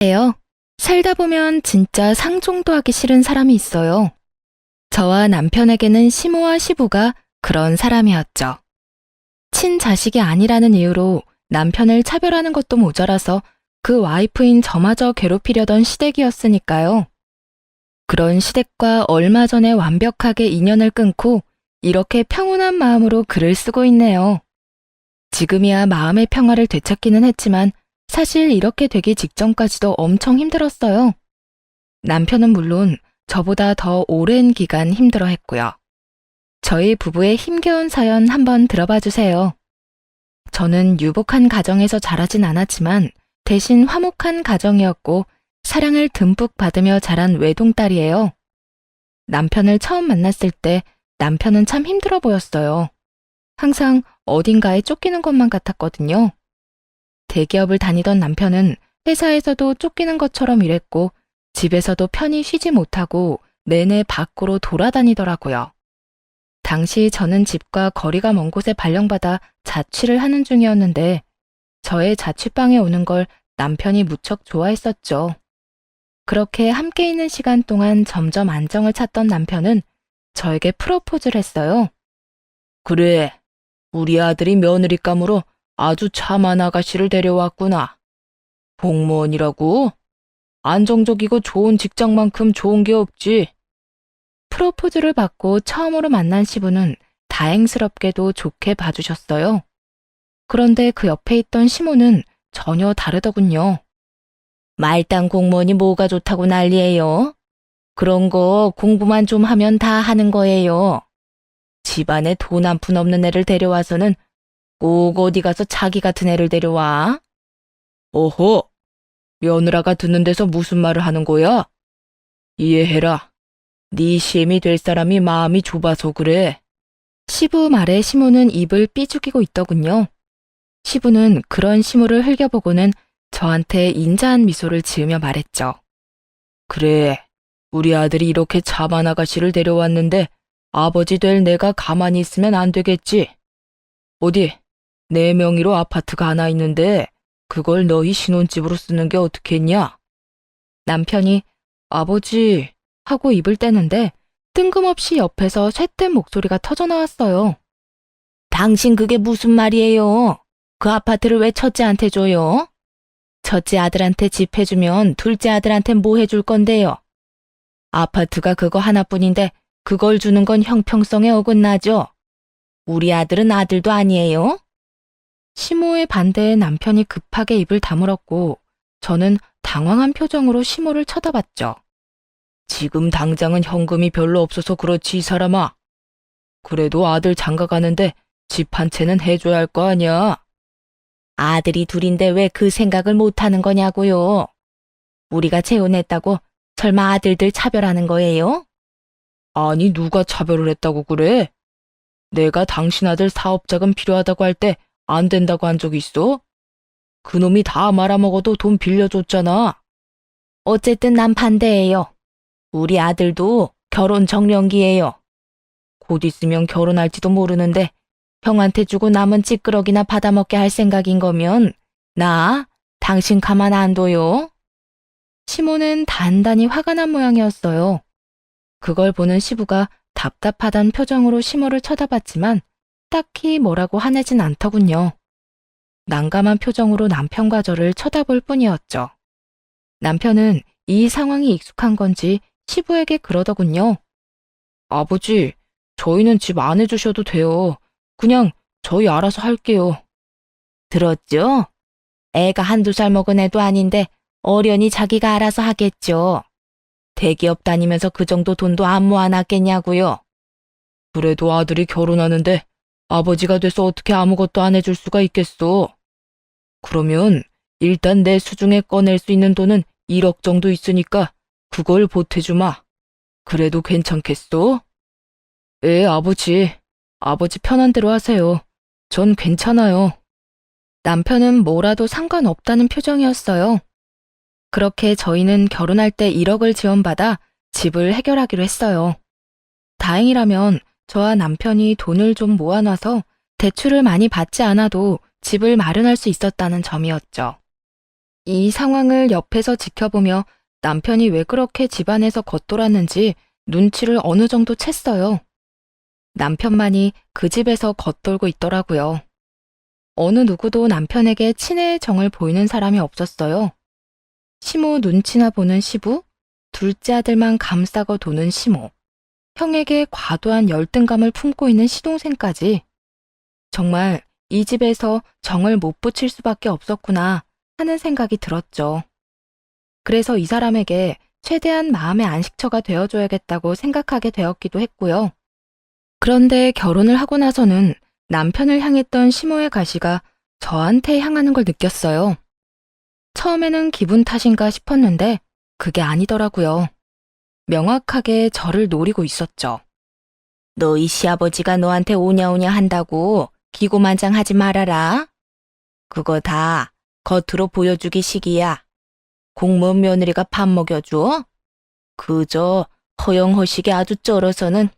예요. 살다 보면 진짜 상종도 하기 싫은 사람이 있어요. 저와 남편에게는 시모와 시부가 그런 사람이었죠. 친자식이 아니라는 이유로 남편을 차별하는 것도 모자라서 그 와이프인 저마저 괴롭히려던 시댁이었으니까요. 그런 시댁과 얼마 전에 완벽하게 인연을 끊고 이렇게 평온한 마음으로 글을 쓰고 있네요. 지금이야 마음의 평화를 되찾기는 했지만 사실 이렇게 되기 직전까지도 엄청 힘들었어요. 남편은 물론 저보다 더 오랜 기간 힘들어했고요. 저희 부부의 힘겨운 사연 한번 들어봐 주세요. 저는 유복한 가정에서 자라진 않았지만 대신 화목한 가정이었고 사랑을 듬뿍 받으며 자란 외동딸이에요. 남편을 처음 만났을 때 남편은 참 힘들어 보였어요. 항상 어딘가에 쫓기는 것만 같았거든요. 대기업을 다니던 남편은 회사에서도 쫓기는 것처럼 일했고 집에서도 편히 쉬지 못하고 내내 밖으로 돌아다니더라고요. 당시 저는 집과 거리가 먼 곳에 발령받아 자취를 하는 중이었는데 저의 자취방에 오는 걸 남편이 무척 좋아했었죠. 그렇게 함께 있는 시간 동안 점점 안정을 찾던 남편은 저에게 프로포즈를 했어요. 그래, 우리 아들이 며느리감으로 아주 참한 아가씨를 데려왔구나. 공무원이라고? 안정적이고 좋은 직장만큼 좋은 게 없지. 프로포즈를 받고 처음으로 만난 시부는 다행스럽게도 좋게 봐주셨어요. 그런데 그 옆에 있던 시모는 전혀 다르더군요. 말단 공무원이 뭐가 좋다고 난리예요? 그런 거 공부만 좀 하면 다 하는 거예요. 집안에 돈 한 푼 없는 애를 데려와서는 꼭 어디 가서 자기 같은 애를 데려와? 오호, 며느라가 듣는 데서 무슨 말을 하는 거야? 이해해라. 네 시엠이 될 사람이 마음이 좁아서 그래. 시부 말에 시모는 입을 삐죽이고 있더군요. 시부는 그런 시모를 흘겨보고는 저한테 인자한 미소를 지으며 말했죠. 그래, 우리 아들이 이렇게 참한 아가씨를 데려왔는데 아버지 될 내가 가만히 있으면 안 되겠지. 어디, 내 명의로 아파트가 하나 있는데 그걸 너희 신혼집으로 쓰는 게 어떻겠냐? 남편이 아버지 하고 입을 떼는데 뜬금없이 옆에서 쇳된 목소리가 터져나왔어요. 당신 그게 무슨 말이에요? 그 아파트를 왜 첫째한테 줘요? 첫째 아들한테 집 해주면 둘째 아들한테 뭐 해줄 건데요? 아파트가 그거 하나뿐인데 그걸 주는 건 형평성에 어긋나죠? 우리 아들은 아들도 아니에요? 시모의 반대에 남편이 급하게 입을 다물었고 저는 당황한 표정으로 시모를 쳐다봤죠. 지금 당장은 현금이 별로 없어서 그렇지 이 사람아. 그래도 아들 장가 가는데 집 한 채는 해줘야 할 거 아니야. 아들이 둘인데 왜 그 생각을 못하는 거냐고요. 우리가 재혼했다고 설마 아들들 차별하는 거예요? 아니 누가 차별을 했다고 그래? 내가 당신 아들 사업자금 필요하다고 할 때 안 된다고 한 적 있어? 그놈이 다 말아먹어도 돈 빌려줬잖아. 어쨌든 난 반대예요. 우리 아들도 결혼 정년기예요. 곧 있으면 결혼할지도 모르는데 형한테 주고 남은 찌끄러기나 받아먹게 할 생각인 거면 나 당신 가만 안 둬요. 시모는 단단히 화가 난 모양이었어요. 그걸 보는 시부가 답답하단 표정으로 시모를 쳐다봤지만 딱히 뭐라고 화내진 않더군요. 난감한 표정으로 남편과 저를 쳐다볼 뿐이었죠. 남편은 이 상황이 익숙한 건지 시부에게 그러더군요. 아버지, 저희는 집 안 해주셔도 돼요. 그냥 저희 알아서 할게요. 들었죠? 애가 한두 살 먹은 애도 아닌데 어련히 자기가 알아서 하겠죠. 대기업 다니면서 그 정도 돈도 안 모아놨겠냐고요. 그래도 아들이 결혼하는데 아버지가 돼서 어떻게 아무것도 안 해줄 수가 있겠어. 그러면 일단 내 수중에 꺼낼 수 있는 돈은 1억 정도 있으니까 그걸 보태주마. 그래도 괜찮겠어? 예, 아버지. 아버지 편한 대로 하세요. 전 괜찮아요. 남편은 뭐라도 상관없다는 표정이었어요. 그렇게 저희는 결혼할 때 1억을 지원받아 집을 해결하기로 했어요. 다행이라면 저와 남편이 돈을 좀 모아놔서 대출을 많이 받지 않아도 집을 마련할 수 있었다는 점이었죠. 이 상황을 옆에서 지켜보며 남편이 왜 그렇게 집안에서 겉돌았는지 눈치를 어느 정도 챘어요. 남편만이 그 집에서 겉돌고 있더라고요. 어느 누구도 남편에게 친애의 정을 보이는 사람이 없었어요. 시모 눈치나 보는 시부, 둘째 아들만 감싸고 도는 시모, 형에게 과도한 열등감을 품고 있는 시동생까지. 정말 이 집에서 정을 못 붙일 수밖에 없었구나 하는 생각이 들었죠. 그래서 이 사람에게 최대한 마음의 안식처가 되어줘야겠다고 생각하게 되었기도 했고요. 그런데 결혼을 하고 나서는 남편을 향했던 시모의 가시가 저한테 향하는 걸 느꼈어요. 처음에는 기분 탓인가 싶었는데 그게 아니더라고요. 명확하게 저를 노리고 있었죠. 너희 시아버지가 너한테 오냐오냐 한다고 기고만장하지 말아라. 그거 다 겉으로 보여주기 식이야. 공무원 며느리가 밥 먹여줘? 그저 허영허식이 아주 쩔어서는.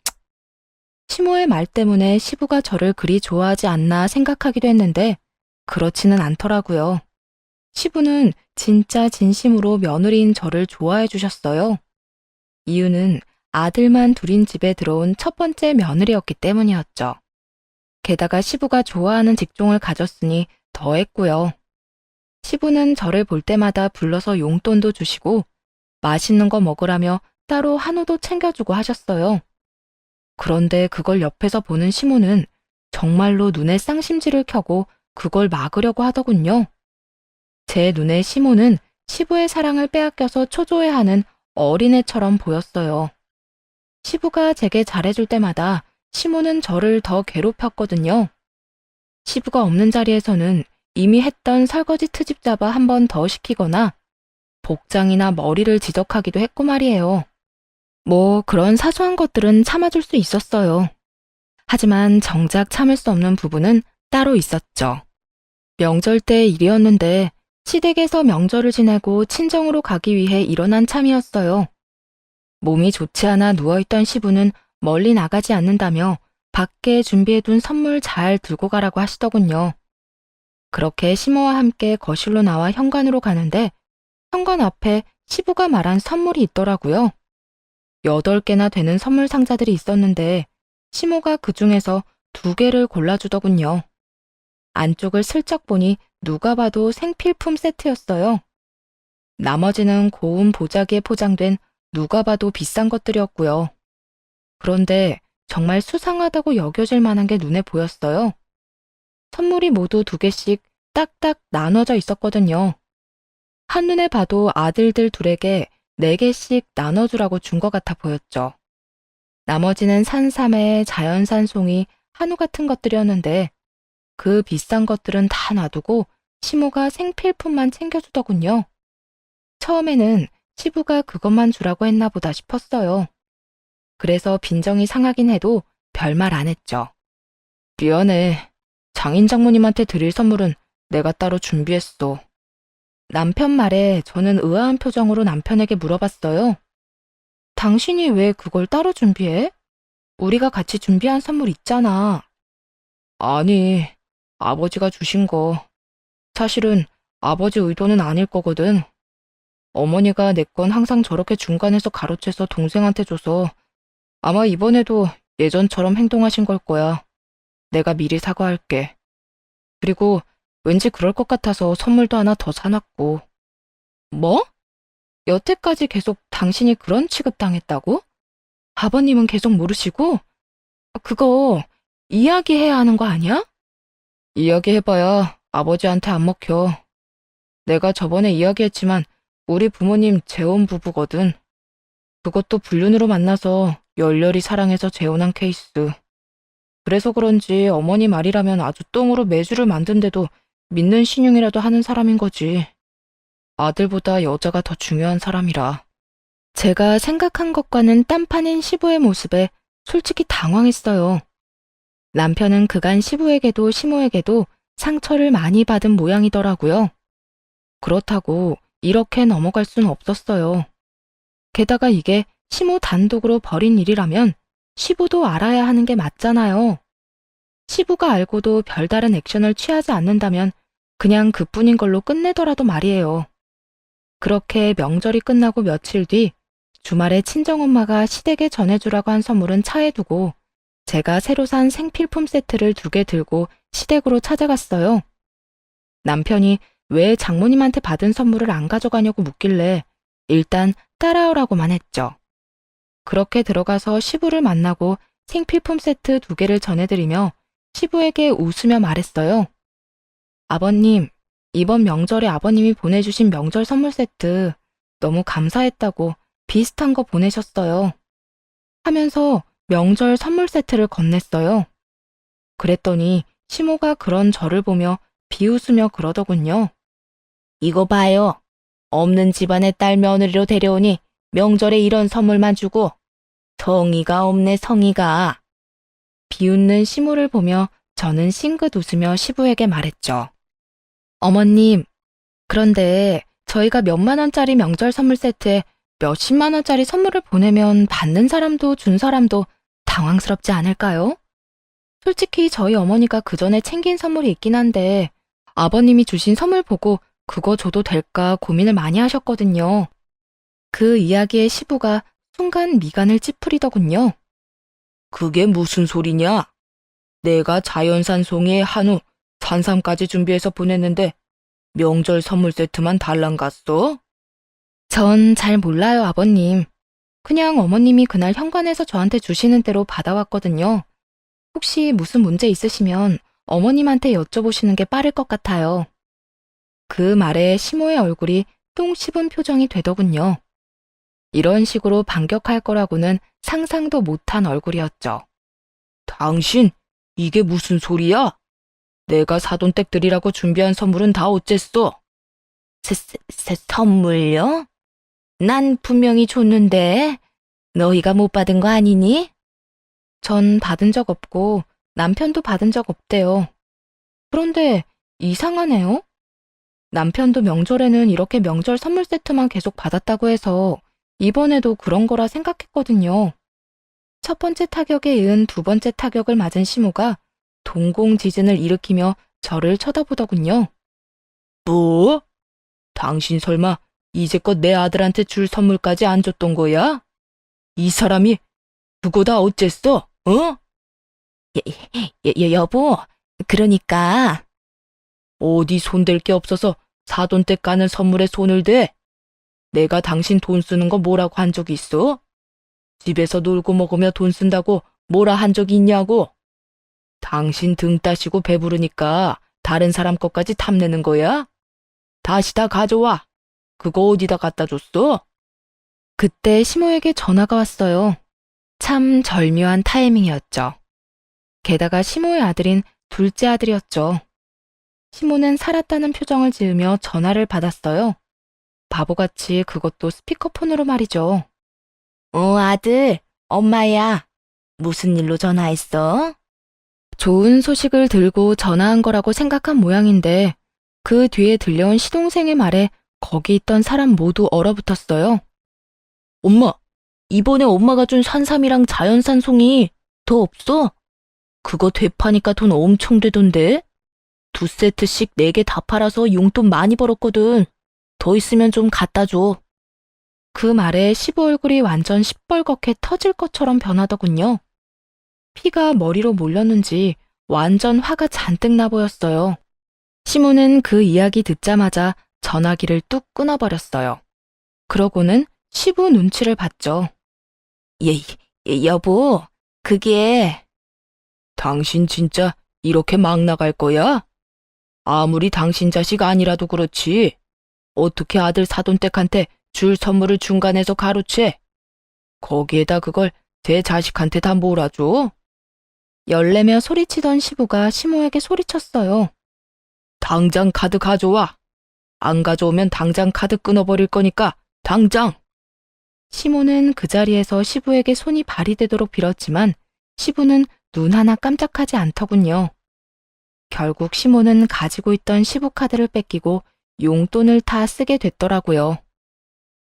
시모의 말 때문에 시부가 저를 그리 좋아하지 않나 생각하기도 했는데 그렇지는 않더라고요. 시부는 진짜 진심으로 며느리인 저를 좋아해 주셨어요. 이유는 아들만 둘인 집에 들어온 첫 번째 며느리였기 때문이었죠. 게다가 시부가 좋아하는 직종을 가졌으니 더했고요. 시부는 저를 볼 때마다 불러서 용돈도 주시고 맛있는 거 먹으라며 따로 한우도 챙겨주고 하셨어요. 그런데 그걸 옆에서 보는 시모는 정말로 눈에 쌍심지를 켜고 그걸 막으려고 하더군요. 제 눈에 시모는 시부의 사랑을 빼앗겨서 초조해하는 어린애처럼 보였어요. 시부가 제게 잘해줄 때마다 시모는 저를 더 괴롭혔거든요. 시부가 없는 자리에서는 이미 했던 설거지 트집 잡아 한 번 더 시키거나 복장이나 머리를 지적하기도 했고 말이에요. 뭐 그런 사소한 것들은 참아줄 수 있었어요. 하지만 정작 참을 수 없는 부분은 따로 있었죠. 명절 때 일이었는데 시댁에서 명절을 지내고 친정으로 가기 위해 일어난 참이었어요. 몸이 좋지 않아 누워있던 시부는 멀리 나가지 않는다며 밖에 준비해둔 선물 잘 들고 가라고 하시더군요. 그렇게 시모와 함께 거실로 나와 현관으로 가는데 현관 앞에 시부가 말한 선물이 있더라고요. 8개나 되는 선물 상자들이 있었는데 시모가 그 중에서 2개를 골라주더군요. 안쪽을 슬쩍 보니 누가 봐도 생필품 세트였어요. 나머지는 고운 보자기에 포장된 누가 봐도 비싼 것들이었고요. 그런데 정말 수상하다고 여겨질 만한 게 눈에 보였어요. 선물이 모두 2개씩 딱딱 나눠져 있었거든요. 한눈에 봐도 아들들 둘에게 4개씩 나눠주라고 준 것 같아 보였죠. 나머지는 산삼에 자연산 송이, 한우 같은 것들이었는데 그 비싼 것들은 다 놔두고 시모가 생필품만 챙겨주더군요. 처음에는 시부가 그것만 주라고 했나 보다 싶었어요. 그래서 빈정이 상하긴 해도 별말 안 했죠. 미안해. 장인 장모님한테 드릴 선물은 내가 따로 준비했어. 남편 말에 저는 의아한 표정으로 남편에게 물어봤어요. 당신이 왜 그걸 따로 준비해? 우리가 같이 준비한 선물 있잖아. 아니, 아버지가 주신 거. 사실은 아버지 의도는 아닐 거거든. 어머니가 내 건 항상 저렇게 중간에서 가로채서 동생한테 줘서 아마 이번에도 예전처럼 행동하신 걸 거야. 내가 미리 사과할게. 그리고 왠지 그럴 것 같아서 선물도 하나 더 사놨고. 뭐? 여태까지 계속 당신이 그런 취급당했다고? 아버님은 계속 모르시고? 그거 이야기해야 하는 거 아니야? 이야기해봐야 아버지한테 안 먹혀. 내가 저번에 이야기했지만 우리 부모님 재혼 부부거든. 그것도 불륜으로 만나서 열렬히 사랑해서 재혼한 케이스. 그래서 그런지 어머니 말이라면 아주 똥으로 매주를 만든데도 믿는 신용이라도 하는 사람인 거지. 아들보다 여자가 더 중요한 사람이라. 제가 생각한 것과는 딴판인 시부의 모습에 솔직히 당황했어요. 남편은 그간 시부에게도 시모에게도 상처를 많이 받은 모양이더라고요. 그렇다고 이렇게 넘어갈 순 없었어요. 게다가 이게 시모 단독으로 벌인 일이라면 시부도 알아야 하는 게 맞잖아요. 시부가 알고도 별다른 액션을 취하지 않는다면 그냥 그뿐인 걸로 끝내더라도 말이에요. 그렇게 명절이 끝나고 며칠 뒤 주말에 친정엄마가 시댁에 전해주라고 한 선물은 차에 두고 제가 새로 산 생필품 세트를 2개 들고 시댁으로 찾아갔어요. 남편이 왜 장모님한테 받은 선물을 안 가져가냐고 묻길래 일단 따라오라고만 했죠. 그렇게 들어가서 시부를 만나고 생필품 세트 2개를 전해드리며 시부에게 웃으며 말했어요. 아버님, 이번 명절에 아버님이 보내주신 명절 선물 세트 너무 감사했다고 비슷한 거 보내셨어요. 하면서 명절 선물 세트를 건넸어요. 그랬더니 시모가 그런 저를 보며 비웃으며 그러더군요. 이거 봐요. 없는 집안의 딸 며느리로 데려오니 명절에 이런 선물만 주고 성의가 없네 성의가. 비웃는 시모를 보며 저는 싱긋 웃으며 시부에게 말했죠. 어머님, 그런데 저희가 몇만 원짜리 명절 선물 세트에 몇십만 원짜리 선물을 보내면 받는 사람도 준 사람도 당황스럽지 않을까요? 솔직히 저희 어머니가 그 전에 챙긴 선물이 있긴 한데 아버님이 주신 선물 보고 그거 줘도 될까 고민을 많이 하셨거든요. 그 이야기에 시부가 순간 미간을 찌푸리더군요. 그게 무슨 소리냐? 내가 자연산 송이에 한우, 산삼까지 준비해서 보냈는데 명절 선물 세트만 달랑 갔어? 전 잘 몰라요, 아버님. 그냥 어머님이 그날 현관에서 저한테 주시는 대로 받아왔거든요. 혹시 무슨 문제 있으시면 어머님한테 여쭤보시는 게 빠를 것 같아요. 그 말에 시모의 얼굴이 똥 씹은 표정이 되더군요. 이런 식으로 반격할 거라고는 상상도 못한 얼굴이었죠. 당신, 이게 무슨 소리야? 내가 사돈댁 드리라고 준비한 선물은 다 어쨌어? 선물요? 난 분명히 줬는데 너희가 못 받은 거 아니니? 전 받은 적 없고 남편도 받은 적 없대요. 그런데 이상하네요. 남편도 명절에는 이렇게 명절 선물 세트만 계속 받았다고 해서 이번에도 그런 거라 생각했거든요. 첫 번째 타격에 이은 2번째 타격을 맞은 시모가 동공지진을 일으키며 저를 쳐다보더군요. 뭐? 당신 설마 이제껏 내 아들한테 줄 선물까지 안 줬던 거야? 이 사람이 그거 다 어쨌어? 어? 여보, 그러니까. 어디 손댈 게 없어서 사돈댁 가는 선물에 손을 대? 내가 당신 돈 쓰는 거 뭐라고 한 적 있어? 집에서 놀고 먹으며 돈 쓴다고 뭐라 한 적이 있냐고? 당신 등 따시고 배부르니까 다른 사람 것까지 탐내는 거야? 다시 다 가져와. 그거 어디다 갖다 줬어? 그때 시모에게 전화가 왔어요. 참 절묘한 타이밍이었죠. 게다가 시모의 아들인 둘째 아들이었죠. 시모는 살았다는 표정을 지으며 전화를 받았어요. 바보같이 그것도 스피커폰으로 말이죠. 아들, 엄마야. 무슨 일로 전화했어? 좋은 소식을 들고 전화한 거라고 생각한 모양인데 그 뒤에 들려온 시동생의 말에 거기 있던 사람 모두 얼어붙었어요. 엄마, 이번에 엄마가 준 산삼이랑 자연산 송이 더 없어? 그거 되파니까 돈 엄청 되던데? 2세트씩 4개 다 팔아서 용돈 많이 벌었거든. 더 있으면 좀 갖다 줘. 그 말에 시부 얼굴이 완전 시뻘겋게 터질 것처럼 변하더군요. 피가 머리로 몰렸는지 완전 화가 잔뜩 나 보였어요. 시모는 그 이야기 듣자마자 전화기를 뚝 끊어버렸어요. 그러고는 시부 눈치를 봤죠. 여보, 그게... 당신 진짜 이렇게 막 나갈 거야? 아무리 당신 자식 아니라도 그렇지. 어떻게 아들 사돈댁한테 줄 선물을 중간에서 가로채? 거기에다 그걸 제 자식한테 다 몰아줘? 열내며 소리치던 시부가 시모에게 소리쳤어요. 당장 카드 가져와. 안 가져오면 당장 카드 끊어버릴 거니까 당장. 시모는 그 자리에서 시부에게 손이 발휘되도록 빌었지만 시부는 눈 하나 깜짝하지 않더군요. 결국 시모는 가지고 있던 시부 카드를 뺏기고 용돈을 다 쓰게 됐더라고요.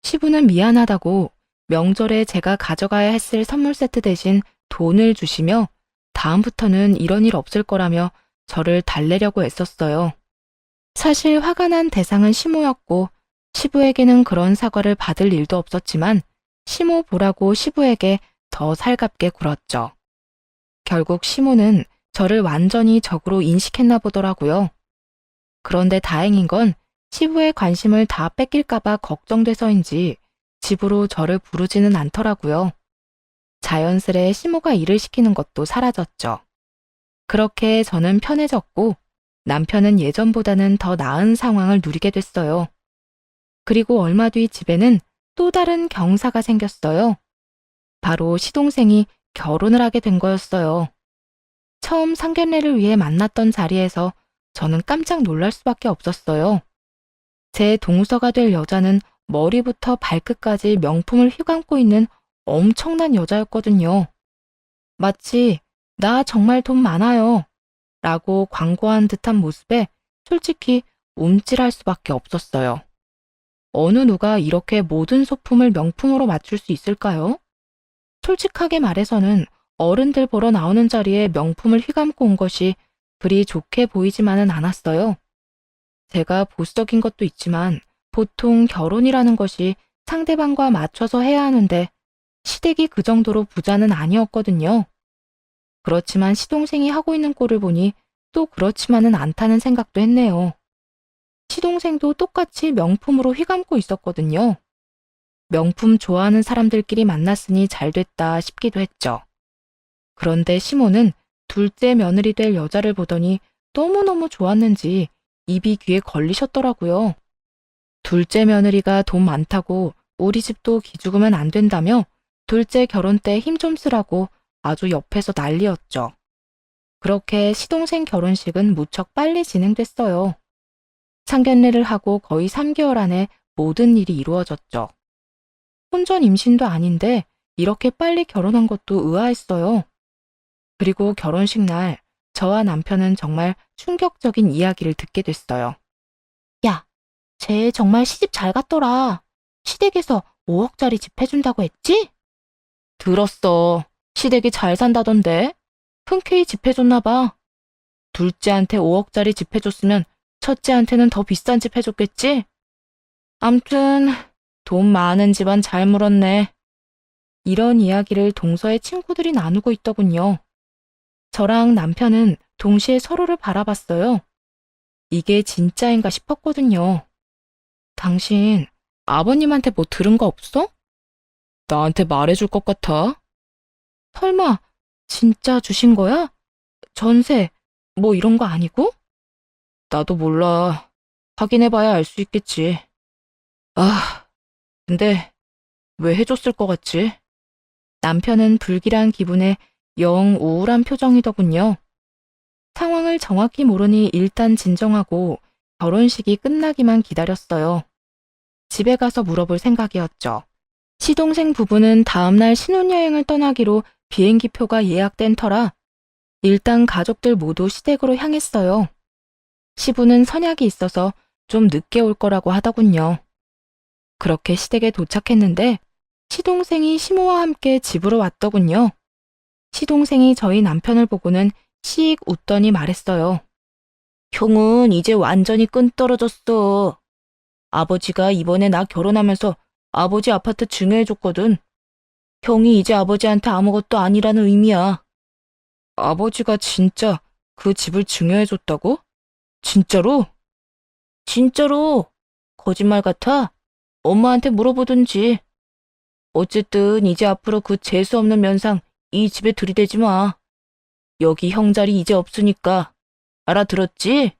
시부는 미안하다고 명절에 제가 가져가야 했을 선물 세트 대신 돈을 주시며 다음부터는 이런 일 없을 거라며 저를 달래려고 애썼어요. 사실 화가 난 대상은 시모였고 시부에게는 그런 사과를 받을 일도 없었지만 시모 보라고 시부에게 더 살갑게 굴었죠. 결국 시모는 저를 완전히 적으로 인식했나 보더라고요. 그런데 다행인 건 시부의 관심을 다 뺏길까봐 걱정돼서인지 집으로 저를 부르지는 않더라고요. 자연스레 시모가 일을 시키는 것도 사라졌죠. 그렇게 저는 편해졌고 남편은 예전보다는 더 나은 상황을 누리게 됐어요. 그리고 얼마 뒤 집에는 또 다른 경사가 생겼어요. 바로 시동생이 결혼을 하게 된 거였어요. 처음 상견례를 위해 만났던 자리에서 저는 깜짝 놀랄 수밖에 없었어요. 제 동서가 될 여자는 머리부터 발끝까지 명품을 휘감고 있는 엄청난 여자였거든요. 마치 나 정말 돈 많아요 라고 광고한 듯한 모습에 솔직히 움찔할 수밖에 없었어요. 어느 누가 이렇게 모든 소품을 명품으로 맞출 수 있을까요? 솔직하게 말해서는 어른들 보러 나오는 자리에 명품을 휘감고 온 것이 그리 좋게 보이지만은 않았어요. 제가 보수적인 것도 있지만 보통 결혼이라는 것이 상대방과 맞춰서 해야 하는데 시댁이 그 정도로 부자는 아니었거든요. 그렇지만 시동생이 하고 있는 꼴을 보니 또 그렇지만은 않다는 생각도 했네요. 시동생도 똑같이 명품으로 휘감고 있었거든요. 명품 좋아하는 사람들끼리 만났으니 잘 됐다 싶기도 했죠. 그런데 시모는 둘째 며느리 될 여자를 보더니 너무너무 좋았는지 입이 귀에 걸리셨더라고요. 둘째 며느리가 돈 많다고 우리 집도 기죽으면 안 된다며 둘째 결혼 때 힘 좀 쓰라고 아주 옆에서 난리였죠. 그렇게 시동생 결혼식은 무척 빨리 진행됐어요. 상견례를 하고 거의 3개월 안에 모든 일이 이루어졌죠. 혼전 임신도 아닌데 이렇게 빨리 결혼한 것도 의아했어요. 그리고 결혼식 날 저와 남편은 정말 충격적인 이야기를 듣게 됐어요. 야, 쟤 정말 시집 잘 갔더라. 시댁에서 5억짜리 집 해준다고 했지? 들었어. 시댁이 잘 산다던데. 흔쾌히 집 해줬나 봐. 둘째한테 5억짜리 집 해줬으면 첫째한테는 더 비싼 집 해줬겠지? 암튼 돈 많은 집안 잘 물었네. 이런 이야기를 동서의 친구들이 나누고 있더군요. 저랑 남편은 동시에 서로를 바라봤어요. 이게 진짜인가 싶었거든요. 당신 아버님한테 뭐 들은 거 없어? 나한테 말해줄 것 같아. 설마 진짜 주신 거야? 전세 뭐 이런 거 아니고? 나도 몰라. 확인해봐야 알 수 있겠지. 아, 근데 왜 해줬을 것 같지? 남편은 불길한 기분에 영 우울한 표정이더군요. 상황을 정확히 모르니 일단 진정하고 결혼식이 끝나기만 기다렸어요. 집에 가서 물어볼 생각이었죠. 시동생 부부는 다음날 신혼여행을 떠나기로 비행기표가 예약된 터라 일단 가족들 모두 시댁으로 향했어요. 시부는 선약이 있어서 좀 늦게 올 거라고 하더군요. 그렇게 시댁에 도착했는데 시동생이 시모와 함께 집으로 왔더군요. 시동생이 저희 남편을 보고는 씩 웃더니 말했어요. 형은 이제 완전히 끈 떨어졌어. 아버지가 이번에 나 결혼하면서 아버지 아파트 증여해줬거든. 형이 이제 아버지한테 아무것도 아니라는 의미야. 아버지가 진짜 그 집을 증여해줬다고? 진짜로? 진짜로. 거짓말 같아? 엄마한테 물어보든지. 어쨌든 이제 앞으로 그 재수없는 면상 이 집에 들이대지 마. 여기 형 자리 이제 없으니까. 알아들었지?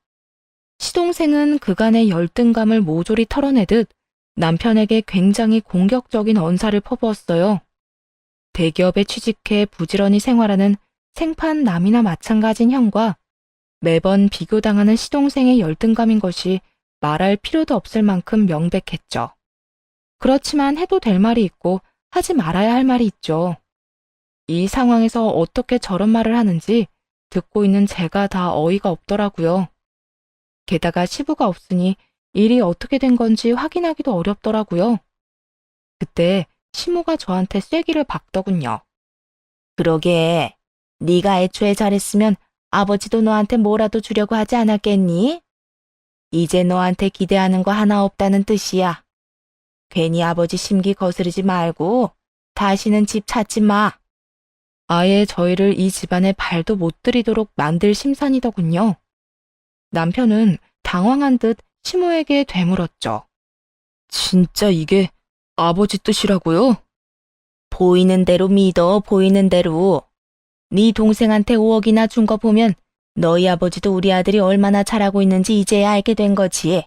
시동생은 그간의 열등감을 모조리 털어내듯 남편에게 굉장히 공격적인 언사를 퍼부었어요. 대기업에 취직해 부지런히 생활하는 생판남이나 마찬가지인 형과 매번 비교당하는 시동생의 열등감인 것이 말할 필요도 없을 만큼 명백했죠. 그렇지만 해도 될 말이 있고 하지 말아야 할 말이 있죠. 이 상황에서 어떻게 저런 말을 하는지 듣고 있는 제가 다 어이가 없더라고요. 게다가 시부가 없으니 일이 어떻게 된 건지 확인하기도 어렵더라고요. 그때 시모가 저한테 쐐기를 박더군요. 그러게, 네가 애초에 잘했으면 아버지도 너한테 뭐라도 주려고 하지 않았겠니? 이제 너한테 기대하는 거 하나 없다는 뜻이야. 괜히 아버지 심기 거스르지 말고 다시는 집 찾지 마. 아예 저희를 이 집안에 발도 못 들이도록 만들 심산이더군요. 남편은 당황한 듯 시모에게 되물었죠. 진짜 이게 아버지 뜻이라고요? 보이는 대로 믿어, 보이는 대로. 네 동생한테 5억이나 준 거 보면 너희 아버지도 우리 아들이 얼마나 잘하고 있는지 이제야 알게 된 거지.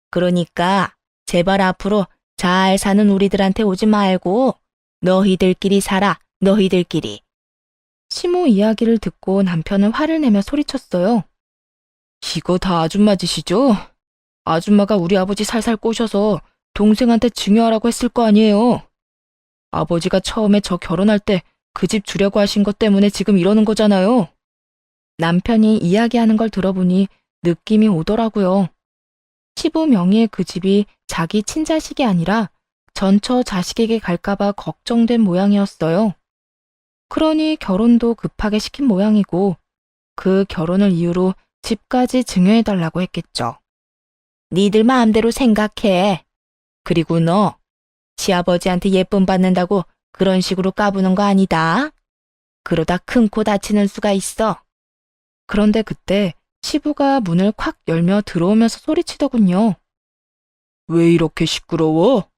그러니까 제발 앞으로 잘 사는 우리들한테 오지 말고 너희들끼리 살아, 너희들끼리. 시모 이야기를 듣고 남편은 화를 내며 소리쳤어요. 이거 다 아줌마 짓이죠? 아줌마가 우리 아버지 살살 꼬셔서 동생한테 증여하라고 했을 거 아니에요. 아버지가 처음에 저 결혼할 때 그 집 주려고 하신 것 때문에 지금 이러는 거잖아요. 남편이 이야기하는 걸 들어보니 느낌이 오더라고요. 시부 명의의 그 집이 자기 친자식이 아니라 전처 자식에게 갈까봐 걱정된 모양이었어요. 그러니 결혼도 급하게 시킨 모양이고 그 결혼을 이유로 집까지 증여해달라고 했겠죠. 니들 마음대로 생각해. 그리고 너 시아버지한테 예쁨 받는다고 그런 식으로 까부는 거 아니다. 그러다 큰 코 다치는 수가 있어. 그런데 그때 시부가 문을 콱 열며 들어오면서 소리치더군요. 왜 이렇게 시끄러워?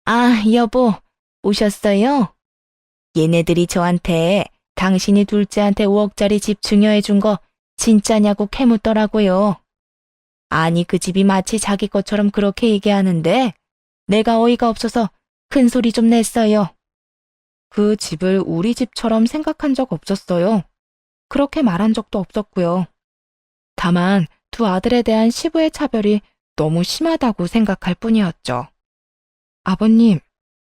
아, 여보, 오셨어요? 얘네들이 저한테 당신이 둘째한테 5억짜리 집 증여해 준 거 진짜냐고 캐묻더라고요. 아니, 그 집이 마치 자기 것처럼 그렇게 얘기하는데 내가 어이가 없어서 큰 소리 좀 냈어요. 그 집을 우리 집처럼 생각한 적 없었어요. 그렇게 말한 적도 없었고요. 다만 두 아들에 대한 시부의 차별이 너무 심하다고 생각할 뿐이었죠. 아버님,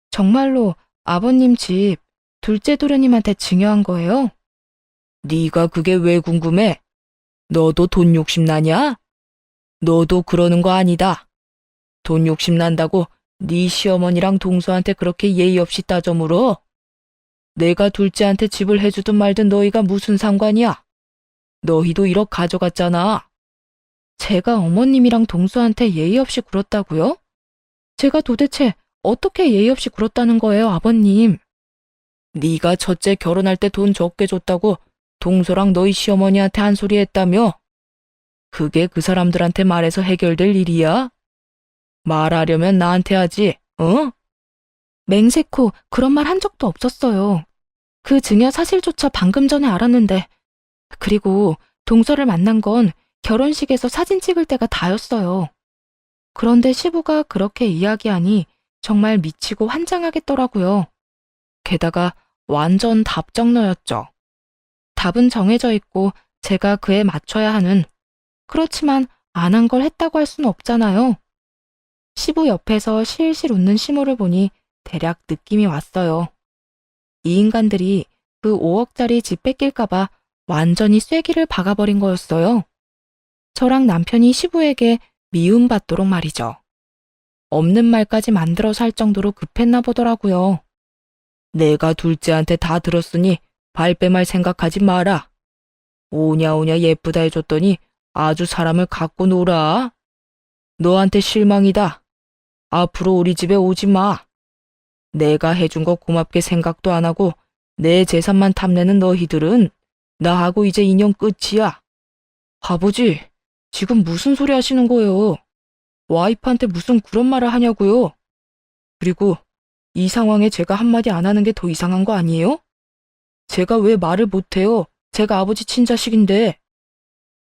정말로 아버님 집 둘째 도련님한테 증여한 거예요? 네가 그게 왜 궁금해? 너도 돈 욕심 나냐? 너도 그러는 거 아니다. 돈 욕심 난다고 네 시어머니랑 동서한테 그렇게 예의 없이 따져 물어? 내가 둘째한테 집을 해주든 말든 너희가 무슨 상관이야? 너희도 1억 가져갔잖아. 제가 어머님이랑 동서한테 예의 없이 굴었다고요? 제가 도대체 어떻게 예의 없이 굴었다는 거예요, 아버님? 네가 첫째 결혼할 때 돈 적게 줬다고 동서랑 너희 시어머니한테 한 소리 했다며? 그게 그 사람들한테 말해서 해결될 일이야? 말하려면 나한테 하지, 어? 맹세코 그런 말 한 적도 없었어요. 그 증여 사실조차 방금 전에 알았는데, 그리고 동서를 만난 건 결혼식에서 사진 찍을 때가 다였어요. 그런데 시부가 그렇게 이야기하니 정말 미치고 환장하겠더라고요. 게다가 완전 답정너였죠. 답은 정해져 있고 제가 그에 맞춰야 하는, 그렇지만 안 한 걸 했다고 할 수는 없잖아요. 시부 옆에서 실실 웃는 시모를 보니 대략 느낌이 왔어요. 이 인간들이 그 5억짜리 집 뺏길까봐 완전히 쐐기를 박아버린 거였어요. 저랑 남편이 시부에게 미움받도록 말이죠. 없는 말까지 만들어서 할 정도로 급했나 보더라고요. 내가 둘째한테 다 들었으니 발뺌할 생각하지 마라. 오냐오냐 예쁘다 해줬더니 아주 사람을 갖고 놀아. 너한테 실망이다. 앞으로 우리 집에 오지 마. 내가 해준 거 고맙게 생각도 안 하고 내 재산만 탐내는 너희들은 나하고 이제 인연 끝이야. 아버지, 지금 무슨 소리 하시는 거예요? 와이프한테 무슨 그런 말을 하냐고요? 그리고 이 상황에 제가 한마디 안 하는 게 더 이상한 거 아니에요? 제가 왜 말을 못해요? 제가 아버지 친자식인데.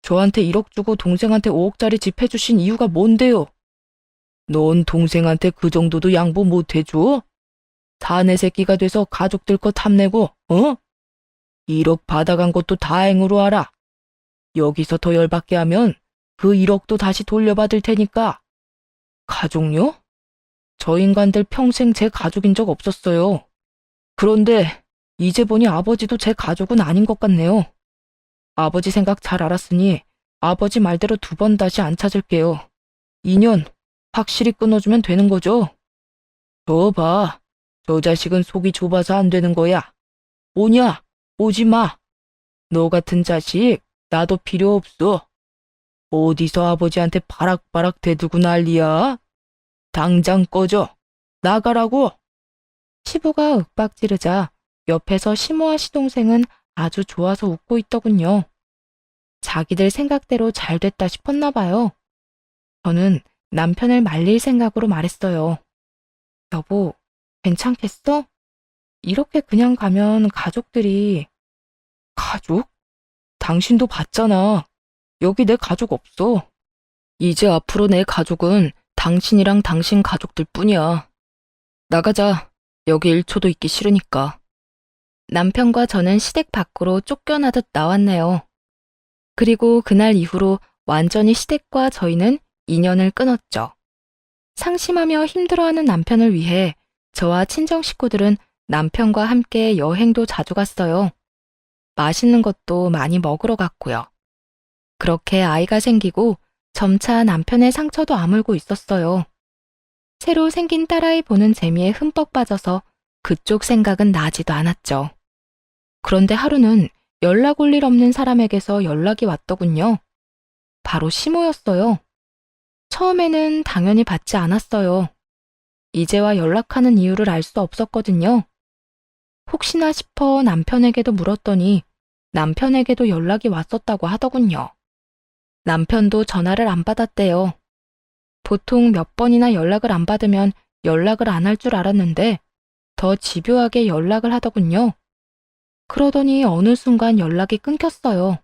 저한테 1억 주고 동생한테 5억짜리 집 해주신 이유가 뭔데요? 넌 동생한테 그 정도도 양보 못 해줘? 사내 새끼가 돼서 가족들 거 탐내고, 어? 1억 받아간 것도 다행으로 알아. 여기서 더 열받게 하면 그 1억도 다시 돌려받을 테니까. 가족요? 저 인간들 평생 제 가족인 적 없었어요. 그런데 이제 보니 아버지도 제 가족은 아닌 것 같네요. 아버지 생각 잘 알았으니 아버지 말대로 2번 다시 안 찾을게요. 인연 확실히 끊어주면 되는 거죠? 저 봐. 저 자식은 속이 좁아서 안 되는 거야. 오냐? 오지 마. 너 같은 자식 나도 필요 없어. 어디서 아버지한테 바락바락 대들고 난리야? 당장 꺼져. 나가라고. 시부가 윽박 지르자 옆에서 시모와 시동생은 아주 좋아서 웃고 있더군요. 자기들 생각대로 잘 됐다 싶었나 봐요. 저는 남편을 말릴 생각으로 말했어요. 여보, 괜찮겠어? 이렇게 그냥 가면 가족들이... 가족? 당신도 봤잖아. 여기 내 가족 없어. 이제 앞으로 내 가족은 당신이랑 당신 가족들 뿐이야. 나가자. 여기 1초도 있기 싫으니까. 남편과 저는 시댁 밖으로 쫓겨나듯 나왔네요. 그리고 그날 이후로 완전히 시댁과 저희는 인연을 끊었죠. 상심하며 힘들어하는 남편을 위해 저와 친정 식구들은 남편과 함께 여행도 자주 갔어요. 맛있는 것도 많이 먹으러 갔고요. 그렇게 아이가 생기고 점차 남편의 상처도 아물고 있었어요. 새로 생긴 딸아이 보는 재미에 흠뻑 빠져서 그쪽 생각은 나지도 않았죠. 그런데 하루는 연락 올 일 없는 사람에게서 연락이 왔더군요. 바로 시모였어요. 처음에는 당연히 받지 않았어요. 이제와 연락하는 이유를 알 수 없었거든요. 혹시나 싶어 남편에게도 물었더니 남편에게도 연락이 왔었다고 하더군요. 남편도 전화를 안 받았대요. 보통 몇 번이나 연락을 안 받으면 연락을 안 할 줄 알았는데 더 집요하게 연락을 하더군요. 그러더니 어느 순간 연락이 끊겼어요.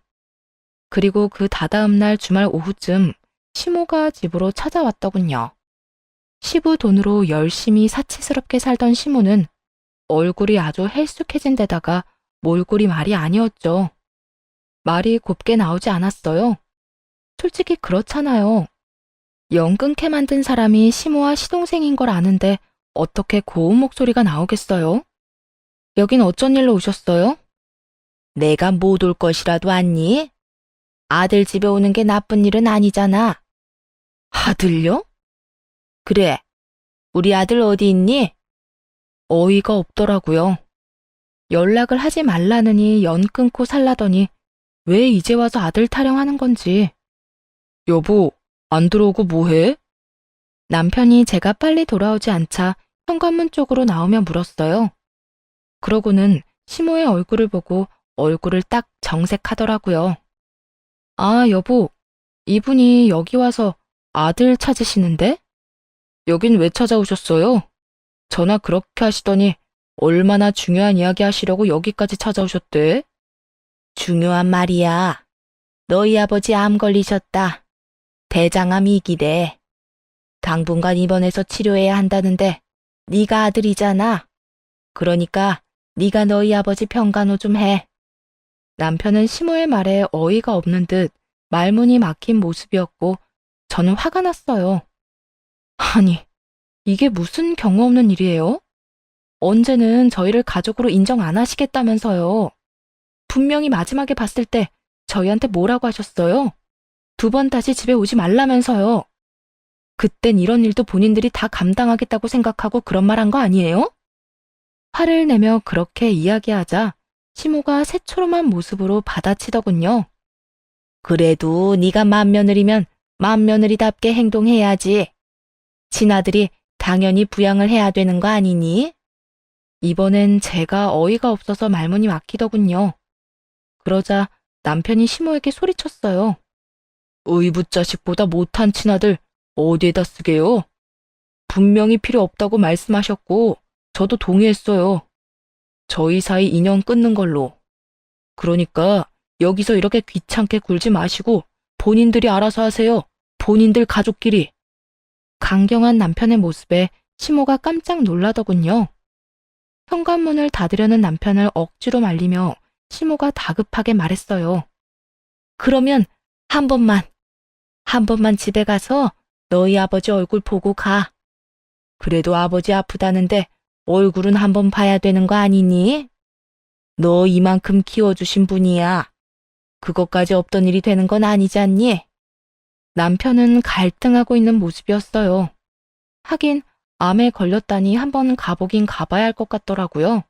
그리고 그 다다음 날 주말 오후쯤 시모가 집으로 찾아왔더군요. 시부 돈으로 열심히 사치스럽게 살던 시모는 얼굴이 아주 헬쑥해진 데다가 몰골이 말이 아니었죠. 말이 곱게 나오지 않았어요. 솔직히 그렇잖아요. 영 끊게 만든 사람이 시모와 시동생인 걸 아는데 어떻게 고운 목소리가 나오겠어요? 여긴 어쩐 일로 오셨어요? 내가 못 올 것이라도 왔니? 아들 집에 오는 게 나쁜 일은 아니잖아. 아들요? 그래. 우리 아들 어디 있니? 어이가 없더라고요. 연락을 하지 말라느니 연 끊고 살라더니 왜 이제 와서 아들 타령하는 건지. 여보, 안 들어오고 뭐해? 남편이 제가 빨리 돌아오지 않자 현관문 쪽으로 나오며 물었어요. 그러고는 시모의 얼굴을 보고 얼굴을 딱 정색하더라고요. 아, 여보, 이분이 여기 와서 아들 찾으시는데? 여긴 왜 찾아오셨어요? 전화 그렇게 하시더니 얼마나 중요한 이야기 하시려고 여기까지 찾아오셨대? 중요한 말이야. 너희 아버지 암 걸리셨다. 대장암 2기래. 당분간 입원해서 치료해야 한다는데 네가 아들이잖아. 그러니까 네가 너희 아버지 평간호 좀 해. 남편은 시모의 말에 어이가 없는 듯 말문이 막힌 모습이었고 저는 화가 났어요. 아니, 이게 무슨 경우 없는 일이에요? 언제는 저희를 가족으로 인정 안 하시겠다면서요. 분명히 마지막에 봤을 때 저희한테 뭐라고 하셨어요? 2번 다시 집에 오지 말라면서요. 그땐 이런 일도 본인들이 다 감당하겠다고 생각하고 그런 말 한 거 아니에요? 화를 내며 그렇게 이야기하자 시모가 새초롬한 모습으로 받아치더군요. 그래도 네가 맏며느리면 맏며느리답게 행동해야지. 친아들이 당연히 부양을 해야 되는 거 아니니? 이번엔 제가 어이가 없어서 말문이 막히더군요. 그러자 남편이 시모에게 소리쳤어요. 의붓자식보다 못한 친아들 어디에다 쓰게요? 분명히 필요 없다고 말씀하셨고 저도 동의했어요. 저희 사이 인연 끊는 걸로. 그러니까 여기서 이렇게 귀찮게 굴지 마시고 본인들이 알아서 하세요. 본인들 가족끼리. 강경한 남편의 모습에 시모가 깜짝 놀라더군요. 현관문을 닫으려는 남편을 억지로 말리며 시모가 다급하게 말했어요. 그러면 한 번만 집에 가서 너희 아버지 얼굴 보고 가. 그래도 아버지 아프다는데 얼굴은 한번 봐야 되는 거 아니니? 너 이만큼 키워주신 분이야. 그것까지 없던 일이 되는 건 아니잖니? 남편은 갈등하고 있는 모습이었어요. 하긴 암에 걸렸다니 한번 가보긴 가봐야 할 것 같더라고요.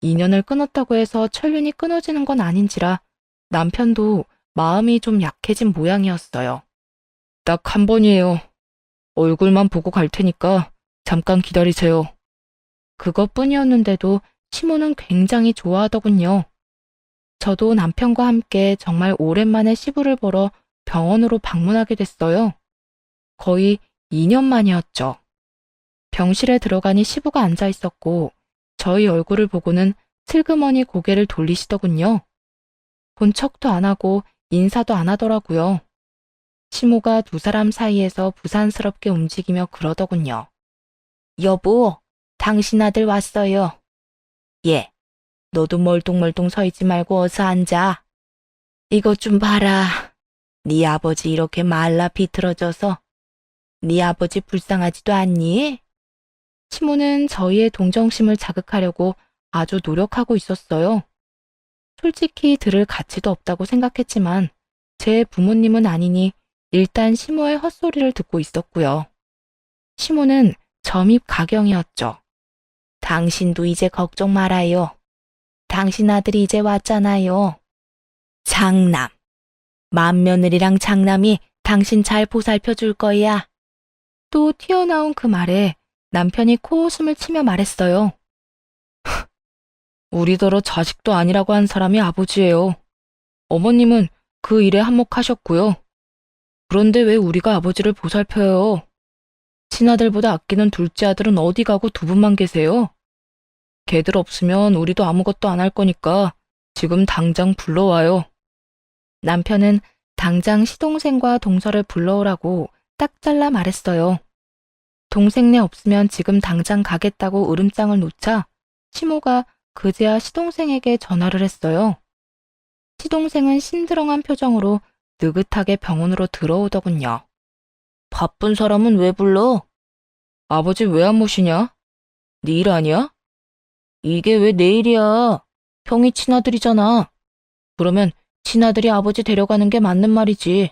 인연을 끊었다고 해서 천륜이 끊어지는 건 아닌지라 남편도 마음이 좀 약해진 모양이었어요. 딱 한 번이에요. 얼굴만 보고 갈 테니까 잠깐 기다리세요. 그것뿐이었는데도 시모는 굉장히 좋아하더군요. 저도 남편과 함께 정말 오랜만에 시부를 보러 병원으로 방문하게 됐어요. 거의 2년 만이었죠. 병실에 들어가니 시부가 앉아 있었고 저희 얼굴을 보고는 슬그머니 고개를 돌리시더군요. 본 척도 안 하고 인사도 안 하더라고요. 시모가 두 사람 사이에서 부산스럽게 움직이며 그러더군요. 여보, 당신 아들 왔어요. 예, 너도 멀뚱멀뚱 서 있지 말고 어서 앉아. 이것 좀 봐라. 네 아버지 이렇게 말라 비틀어져서 네 아버지 불쌍하지도 않니? 시모는 저희의 동정심을 자극하려고 아주 노력하고 있었어요. 솔직히 들을 가치도 없다고 생각했지만 제 부모님은 아니니 일단 시모의 헛소리를 듣고 있었고요. 시모는 점입 가경이었죠. 당신도 이제 걱정 말아요. 당신 아들이 이제 왔잖아요. 장남. 맏며느리랑 장남이 당신 잘 보살펴 줄 거야. 또 튀어나온 그 말에 남편이 코웃음을 치며 말했어요. 우리더러 자식도 아니라고 한 사람이 아버지예요. 어머님은 그 일에 한몫하셨고요. 그런데 왜 우리가 아버지를 보살펴요? 친아들보다 아끼는 둘째 아들은 어디 가고 두 분만 계세요? 걔들 없으면 우리도 아무것도 안 할 거니까 지금 당장 불러와요. 남편은 당장 시동생과 동서를 불러오라고 딱 잘라 말했어요. 동생네 없으면 지금 당장 가겠다고 으름장을 놓자 시모가 그제야 시동생에게 전화를 했어요. 시동생은 심드렁한 표정으로 느긋하게 병원으로 들어오더군요. 바쁜 사람은 왜 불러? 아버지 왜 안 모시냐? 네 일 아니야? 이게 왜 내 일이야? 형이 친아들이잖아. 그러면 친아들이 아버지 데려가는 게 맞는 말이지.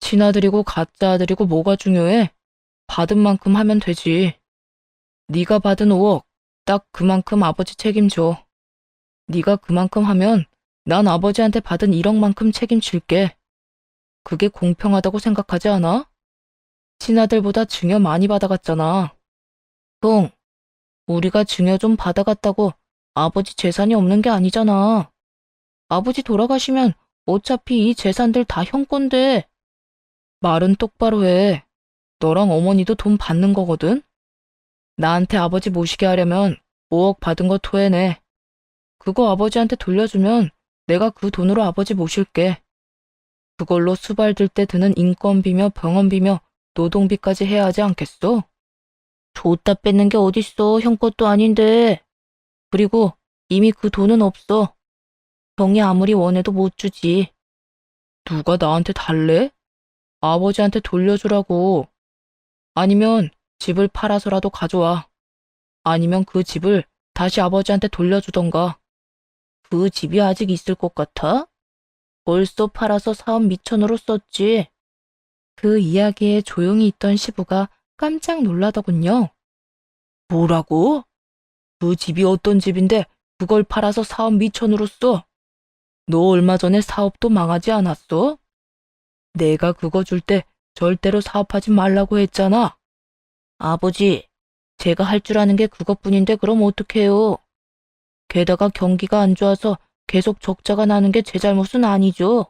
친아들이고 가짜 아들이고 뭐가 중요해? 받은 만큼 하면 되지. 네가 받은 5억 딱 그만큼 아버지 책임져. 네가 그만큼 하면 난 아버지한테 받은 1억만큼 책임질게. 그게 공평하다고 생각하지 않아? 친아들보다 증여 많이 받아갔잖아. 형, 우리가 증여 좀 받아갔다고 아버지 재산이 없는 게 아니잖아. 아버지 돌아가시면 어차피 이 재산들 다 형 건데. 말은 똑바로 해. 너랑 어머니도 돈 받는 거거든? 나한테 아버지 모시게 하려면 5억 받은 거 토해내. 그거 아버지한테 돌려주면 내가 그 돈으로 아버지 모실게. 그걸로 수발들 때 드는 인건비며 병원비며 노동비까지 해야 하지 않겠어? 줬다 뺏는 게 어딨어, 형 것도 아닌데. 그리고 이미 그 돈은 없어. 형이 아무리 원해도 못 주지. 누가 나한테 달래? 아버지한테 돌려주라고. 아니면 집을 팔아서라도 가져와. 아니면 그 집을 다시 아버지한테 돌려주던가. 그 집이 아직 있을 것 같아? 벌써 팔아서 사업 미천으로 썼지. 그 이야기에 조용히 있던 시부가 깜짝 놀라더군요. 뭐라고? 그 집이 어떤 집인데 그걸 팔아서 사업 미천으로 써? 너 얼마 전에 사업도 망하지 않았어? 내가 그거 줄 때 절대로 사업하지 말라고 했잖아. 아버지, 제가 할 줄 아는 게 그것뿐인데 그럼 어떡해요? 게다가 경기가 안 좋아서 계속 적자가 나는 게 제 잘못은 아니죠.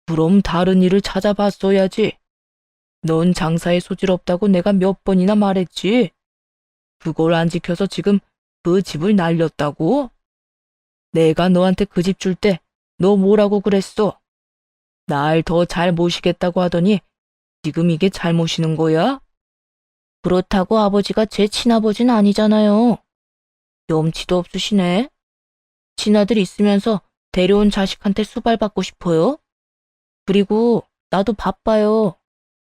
그럼 다른 일을 찾아봤어야지. 넌 장사에 소질 없다고 내가 몇 번이나 말했지. 그걸 안 지켜서 지금 그 집을 날렸다고? 내가 너한테 그 집 줄 때 너 뭐라고 그랬어? 날 더 잘 모시겠다고 하더니 지금 이게 잘 모시는 거야? 그렇다고 아버지가 제 친아버지는 아니잖아요. 염치도 없으시네. 친아들 있으면서 데려온 자식한테 수발받고 싶어요? 그리고 나도 바빠요.